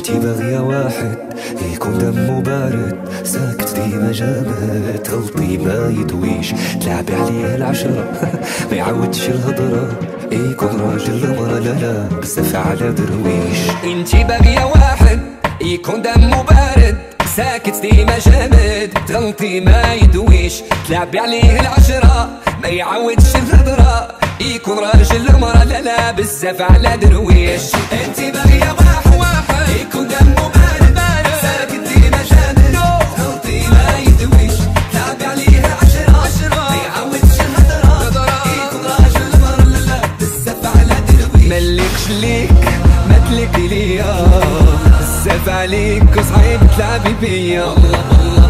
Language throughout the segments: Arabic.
انتي باغية واحد يكون دمه بارد، ساكت ديما جامد، غلطي ما يدويش، تلعبي عليه العشرة ما يعودش الهضرة، يكون راجل المرة لا بزاف على درويش. انتي باغية واحد يكون دمه بارد، ساكت ديما جامد، تغلطي ما يدويش، تلعبي عليه العشرة ما يعودش الهضرة، يكون راجل المرة لا بزاف على درويش. انتي باغية واحد يكون دمه بارد، ساكت ديما جامد، تغلطي ما يدويش، تلعبي عليه العشرة ما يعودش الهضرة، يكون راجل المرة لا بزاف على درويش. ملكش ليك ما تلقي ليا، بزاف عليك وصعيب تلعبي بيا،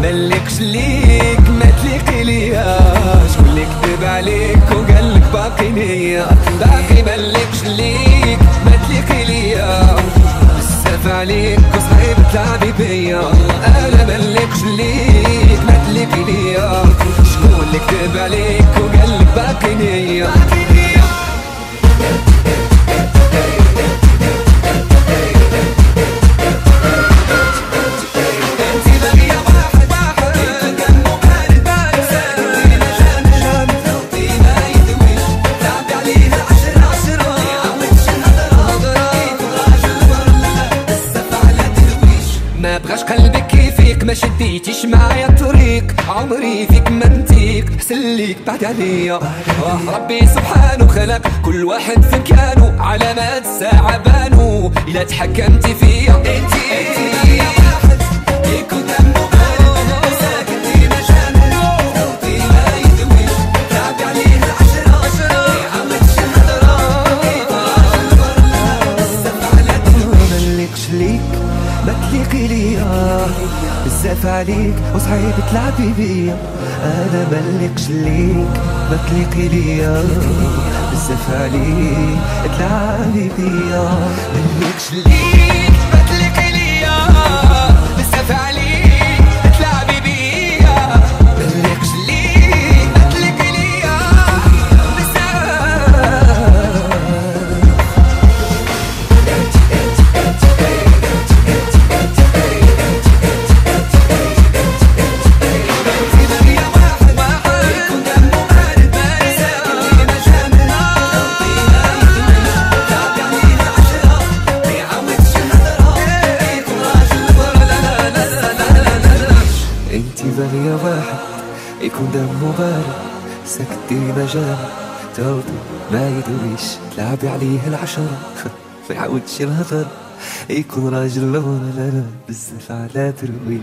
ملكش ليك ما تليقي ليا، شكون اللي كذب عليك وقالك باقي نية، باقي ملكش ليك ما تليقي ليا، بزاف عليك وصعيب تلعبي بيا، انا ملكش ليك ما تليقي ليا، شكون اللي كذب عليك وقالك باقي نية. ما بغاش قلبك كيفيك، ما شديتيش معايا الطريق، عمري فيك ما نتيك، سليك بعد عليا، ربي سبحانه خلق كل واحد في مكانه، علامات الساعة بانو إلا تحكمتي فيا. انتي واحد يكون دمه بارد، ساكت ديما جامد، صوتي ما يدويش، تلعبي عليه العشرة ما يعودش الهضرة، بزاف على درويش. ملكش ليك ما تليقي ليا، بزاف عليك وصعيب تلعبي بيا، انا ملكش ليك ما تليقي ليا، بزاف عليك تلعبي بيا، ملكش ليك ما تليقي ليا، بزاف عليك تلعبي بيا، ملكش ليك ما تليقي ليا، انتي باغية واحد يكون دمه بارد، ساكت ديما جامد، تغلطي ما يدويش، تلعبي عليه العشرة ما يعودش الهضر، يكون راجل المرة لا بزاف على درويش.